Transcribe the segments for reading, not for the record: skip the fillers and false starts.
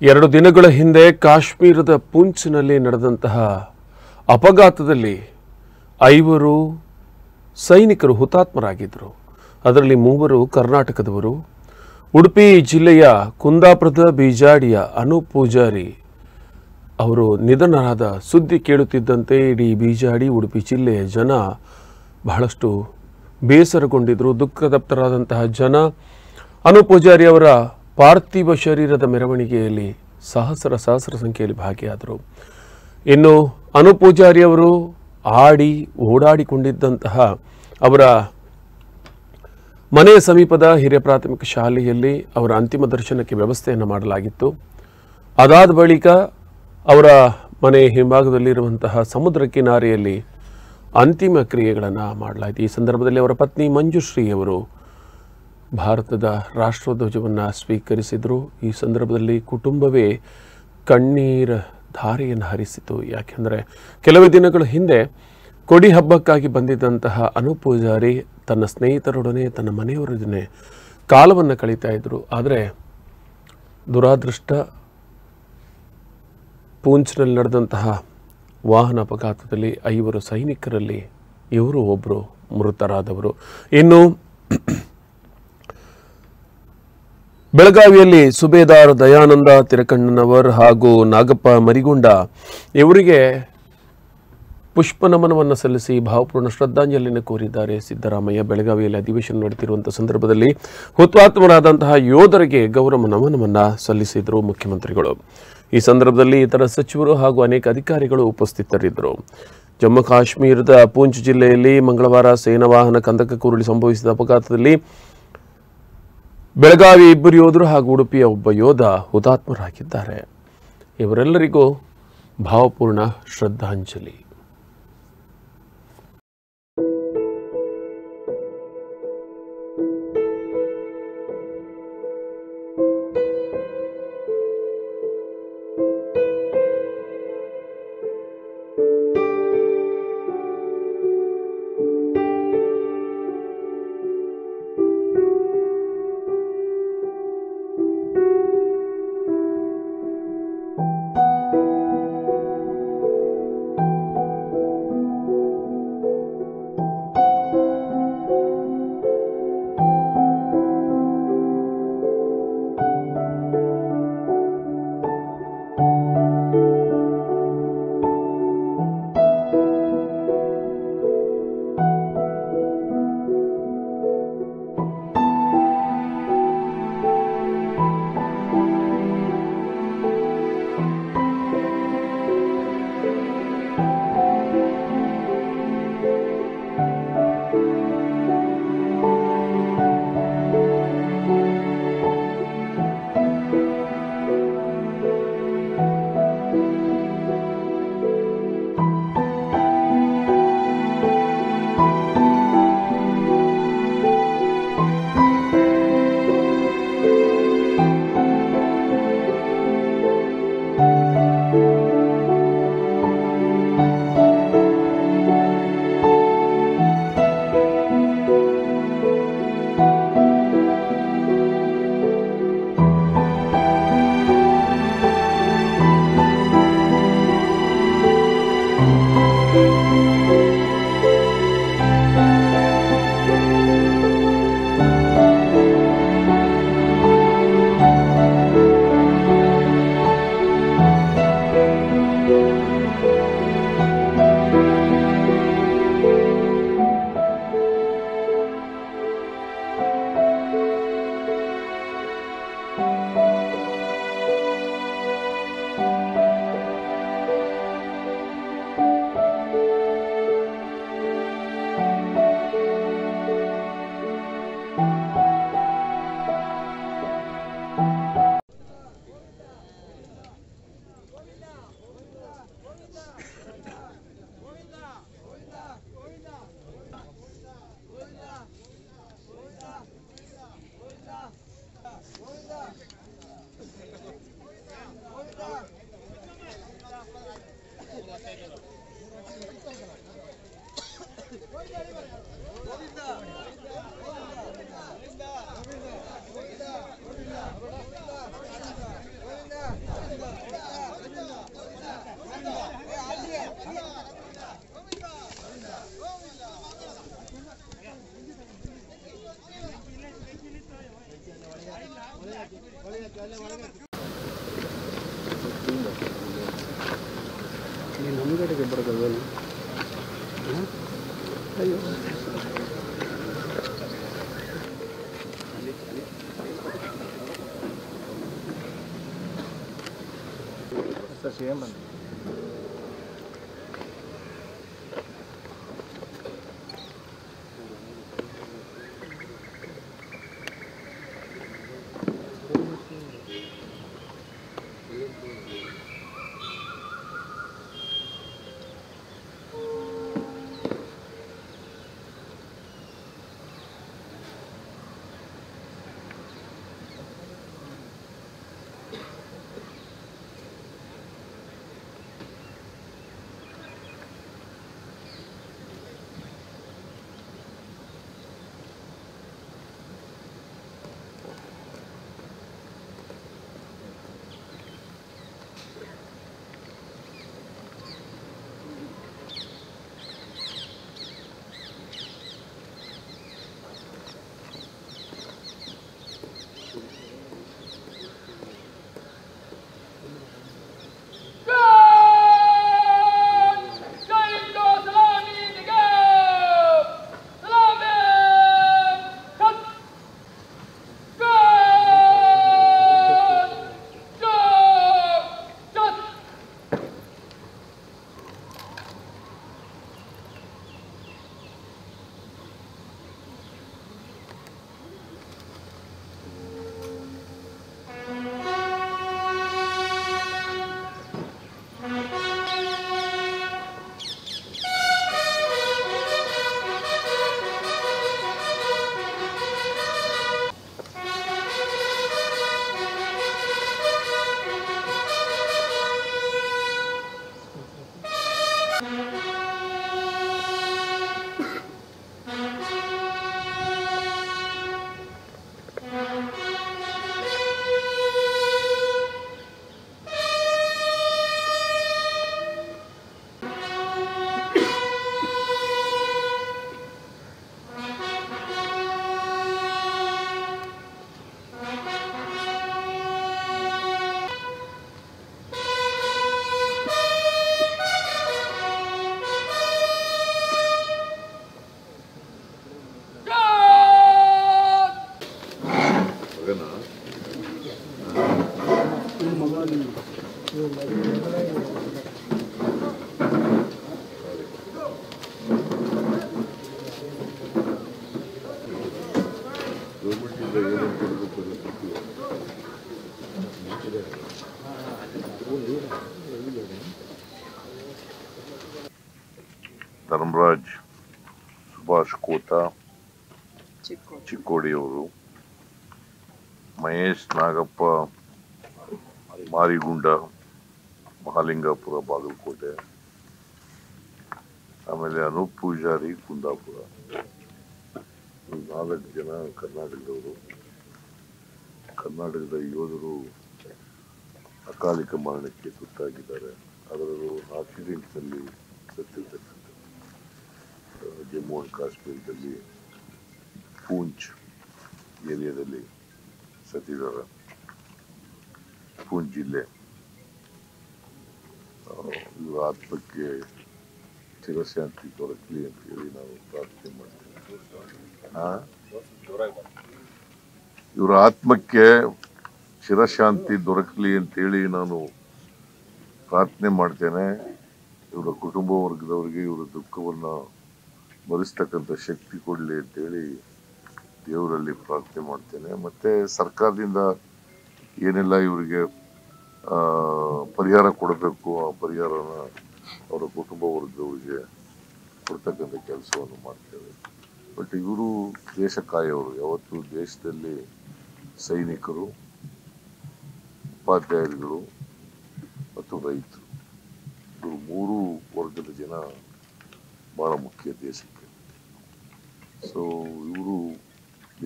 2 ದಿನಗಳ ಹಿಂದೆ ಕಾಶ್ಮೀರದ ಪೂಂಚ್ನಲ್ಲಿ ನಡೆದಂತಹ ಅಪಘಾತದಲ್ಲಿ 5 ಸೈನಿಕರು ಹುತಾತ್ಮರಾಗಿದ್ದರು. ಅದರಲ್ಲಿ 3 ಕರ್ನಾಟಕದವರು. ಉಡುಪಿ ಜಿಲ್ಲೆಯ ಕುಂದಾಪುರದ ಬೀಜಾಡಿಯ ಅನೂಪ್ ಪೂಜಾರಿ ಅವರು ನಿಧನರಾದ ಸುದ್ದಿ ಕೇಳುತ್ತಿದ್ದಂತೆ ಇಡೀ ಬೀಜಾಡಿ ಉಡುಪಿ ಜಿಲ್ಲೆಯ ಜನ ಬಹಳಷ್ಟು ಬೇಸರಗೊಂಡಿದ್ದರು. ದುಃಖತಪ್ತರಾದಂತಹ ಜನ ಅನೂಪ್ ಪೂಜಾರಿ ಅವರ ಪಾರ್ಥಿವ ಶರೀರದ ಮೆರವಣಿಗೆಯಲ್ಲಿ ಸಹಸ್ರ ಸಂಖ್ಯೆಯಲ್ಲಿ ಭಾಗಿಯಾದರು. ಇನ್ನು ಅನೂಪ್ ಪೂಜಾರಿ ಅವರು ಓಡಾಡಿಕೊಂಡಿದ್ದಂತಹ ಅವರ ಮನೆಯ ಸಮೀಪದ ಹಿರಿಯ ಪ್ರಾಥಮಿಕ ಶಾಲೆಯಲ್ಲಿ ಅವರ ಅಂತಿಮ ದರ್ಶನಕ್ಕೆ ವ್ಯವಸ್ಥೆಯನ್ನು ಮಾಡಲಾಗಿತ್ತು. ಅದಾದ ಬಳಿಕ ಅವರ ಮನೆ ಹಿಂಭಾಗದಲ್ಲಿರುವಂತಹ ಸಮುದ್ರ ಕಿನಾರೆಯಲ್ಲಿ ಅಂತಿಮ ಕ್ರಿಯೆಗಳನ್ನು ಮಾಡಲಾಯಿತು. ಈ ಸಂದರ್ಭದಲ್ಲಿ ಅವರ ಪತ್ನಿ ಮಂಜುಶ್ರೀ ಅವರು ಭಾರತದ ರಾಷ್ಟ್ರಧ್ವಜವನ್ನು ಸ್ವೀಕರಿಸಿದರು. ಈ ಸಂದರ್ಭದಲ್ಲಿ ಕುಟುಂಬವೇ ಕಣ್ಣೀರ ಧಾರೆಯನ್ನು ಹರಿಸಿತು. ಯಾಕೆಂದರೆ ಕೆಲವೇ ದಿನಗಳ ಹಿಂದೆ ಕೊಡಿ ಹಬ್ಬಕ್ಕಾಗಿ ಬಂದಿದ್ದಂತಹ ಅನೂಪ್ ಪೂಜಾರಿ ತನ್ನ ಸ್ನೇಹಿತರೊಡನೆ ತನ್ನ ಮನೆಯವರೊಡನೆ ಕಾಲವನ್ನು ಕಳೀತಾ ಇದ್ದರು. ಆದರೆ ದುರಾದೃಷ್ಟ, ಪೂಂಚ್ನಲ್ಲಿ ನಡೆದಂತಹ ವಾಹನ ಅಪಘಾತದಲ್ಲಿ 5 ಸೈನಿಕರಲ್ಲಿ ಇವರು ಒಬ್ಬರು ಮೃತರಾದವರು. ಇನ್ನು ಬೆಳಗಾವಿಯಲ್ಲಿ ಸುಬೇದಾರ್ ದಯಾನಂದ ತಿರಕಣ್ಣನವರ್ ಹಾಗೂ ನಾಗಪ್ಪ ಮರಿಗುಂಡ ಇವರಿಗೆ ಪುಷ್ಪ ನಮನವನ್ನು ಸಲ್ಲಿಸಿ ಭಾವಪೂರ್ಣ ಶ್ರದ್ಧಾಂಜಲಿಯನ್ನು ಕೋರಿದ್ದಾರೆ ಸಿದ್ದರಾಮಯ್ಯ. ಬೆಳಗಾವಿಯಲ್ಲಿ ಅಧಿವೇಶನ ನಡೆಯುತ್ತಿರುವಂತಹ ಸಂದರ್ಭದಲ್ಲಿ ಹುತಾತ್ಮರಾದಂತಹ ಯೋಧರಿಗೆ ಗೌರವ ನಮನವನ್ನು ಸಲ್ಲಿಸಿದರು ಮುಖ್ಯಮಂತ್ರಿಗಳು. ಈ ಸಂದರ್ಭದಲ್ಲಿ ಇತರ ಸಚಿವರು ಹಾಗೂ ಅನೇಕ ಅಧಿಕಾರಿಗಳು ಉಪಸ್ಥಿತರಿದ್ದರು. ಜಮ್ಮು ಕಾಶ್ಮೀರದ ಪೂಂಚ್ ಜಿಲ್ಲೆಯಲ್ಲಿ ಮಂಗಳವಾರ ಸೇನಾ ವಾಹನ ಕಂದಕಕ್ಕುರುಳಿ ಸಂಭವಿಸಿದ ಅಪಘಾತದಲ್ಲಿ ಬೆಳಗಾವಿ 2 ಯೋಧರು ಹಾಗೂ ಉಡುಪಿಯ ಒಬ್ಬ ಯೋಧ ಹುತಾತ್ಮರಾಗಿದ್ದಾರೆ. ಇವರೆಲ್ಲರಿಗೂ ಭಾವಪೂರ್ಣ ಶ್ರದ್ಧಾಂಜಲಿ. ಧರ್ಮರಾಜ್ ಸುಭಾಷ್ ಕೋತಾ ಚಿಕ್ಕೋಡಿಯವರು, ಮಹೇಶ್ ನಾಗಪ್ಪ ಮಾರಿಗುಂಡ ಮಹಾಲಿಂಗಾಪುರ ಬಾಗಲಕೋಟೆ, ಆಮೇಲೆ ಅನೂಪ್ ಪೂಜಾರಿ ಕುಂದಾಪುರ. 4 ಜನ ಕರ್ನಾಟಕದವರು. ಕರ್ನಾಟಕದ ಯೋಧರು ಅಕಾಲಿಕ ಮರಣಕ್ಕೆ ತುತ್ತಾಗಿದ್ದಾರೆ. ಅದರಲ್ಲೂ ಆಕ್ಸಿಡೆಂಟ್ನಲ್ಲಿ ಸತ್ತಿರ್ತಕ್ಕಂಥ ಜಮ್ಮು ಅಂಡ್ ಕಾಶ್ಮೀರದಲ್ಲಿ ಪೂಂಚ್ ಏರಿಯಾದಲ್ಲಿ ಸತ್ತಿದ್ದಾರೆ. ಪೂಂಚ್ ಜಿಲ್ಲೆ. ಇವರ ಆತ್ಮಕ್ಕೆ ಚಿರಶಾಂತಿ ದೊರಕಲಿ ಅಂತ ಹೇಳಿ ನಾವು ಪ್ರಾರ್ಥನೆ ಮಾಡ್ತೇವೆ. ಇವರ ಆತ್ಮಕ್ಕೆ ಚಿರಶಾಂತಿ ದೊರಕಲಿ ಅಂತೇಳಿ ನಾನು ಪ್ರಾರ್ಥನೆ ಮಾಡ್ತೇನೆ. ಇವರ ಕುಟುಂಬ ವರ್ಗದವರಿಗೆ ಇವರ ದುಃಖವನ್ನು ಭರಿಸ್ತಕ್ಕಂಥ ಶಕ್ತಿ ಕೊಡಲಿ ಅಂತೇಳಿ ದೇವರಲ್ಲಿ ಪ್ರಾರ್ಥನೆ ಮಾಡ್ತೇನೆ. ಮತ್ತೆ ಸರ್ಕಾರದಿಂದ ಏನೆಲ್ಲ ಇವರಿಗೆ ಪರಿಹಾರ ಕೊಡಬೇಕು ಆ ಪರಿಹಾರನ ಅವರ ಕುಟುಂಬ ವರ್ಗದವರಿಗೆ ಕೊಡ್ತಕ್ಕಂಥ ಕೆಲಸವನ್ನು ಮಾಡ್ತೇವೆ. ಬಟ್ ಇವರು ದೇಶ ಕಾಯೋರು. ಯಾವತ್ತು ದೇಶದಲ್ಲಿ ಸೈನಿಕರು, ಉಪಾಧ್ಯಾಯರುಗಳು ಮತ್ತು ರೈತರು, ಇವರು 3 ವರ್ಗದ ಜನ ಬಹಳ ಮುಖ್ಯ ದೇಶಕ್ಕೆ. ಸೊ ಇವರು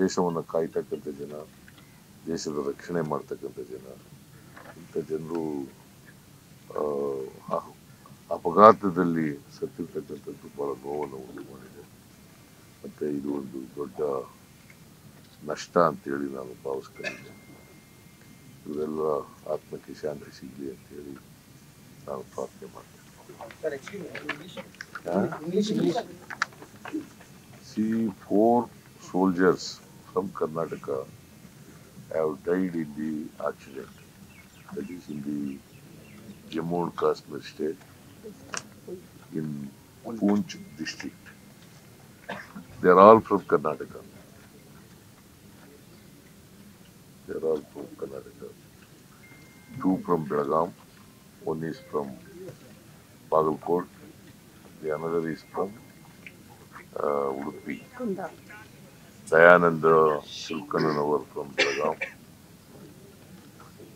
ದೇಶವನ್ನು ಕಾಯ್ತಕ್ಕಂಥ ಜನ, ದೇಶದ ರಕ್ಷಣೆ ಮಾಡ್ತಕ್ಕಂಥ ಜನ. ಇಂಥ ಜನರು ಅಪಘಾತದಲ್ಲಿ ಸತ್ತಿರ್ತಕ್ಕಂಥದ್ದು ಬಹಳ ನೋವನ್ನು ಉಂಟು ಮಾಡಿದೆ. ಮತ್ತೆ ಇದು ಒಂದು ದೊಡ್ಡ ನಷ್ಟ ಅಂತೇಳಿ ನಾನು ಭಾವಿಸ್ಕೊಂಡಿದ್ದೆ. ಇವರೆಲ್ಲ ಆತ್ಮಕ್ಕೆ ಶಾಂತಿ ಸಿಗಲಿ ಅಂತೇಳಿ ನಾನು ಪ್ರಾರ್ಥನೆ ಮಾಡ್ತೇನೆ. See, 4 soldiers from Karnataka have died in the accident. That is in the Jammu and Kashmir state, in Poonch district. They are all from Karnataka. They are all from Karnataka. 2 from Belgaum. One is from Bagalkot. The another is from Udupi. Dayanand Silkananawar from Belgaum.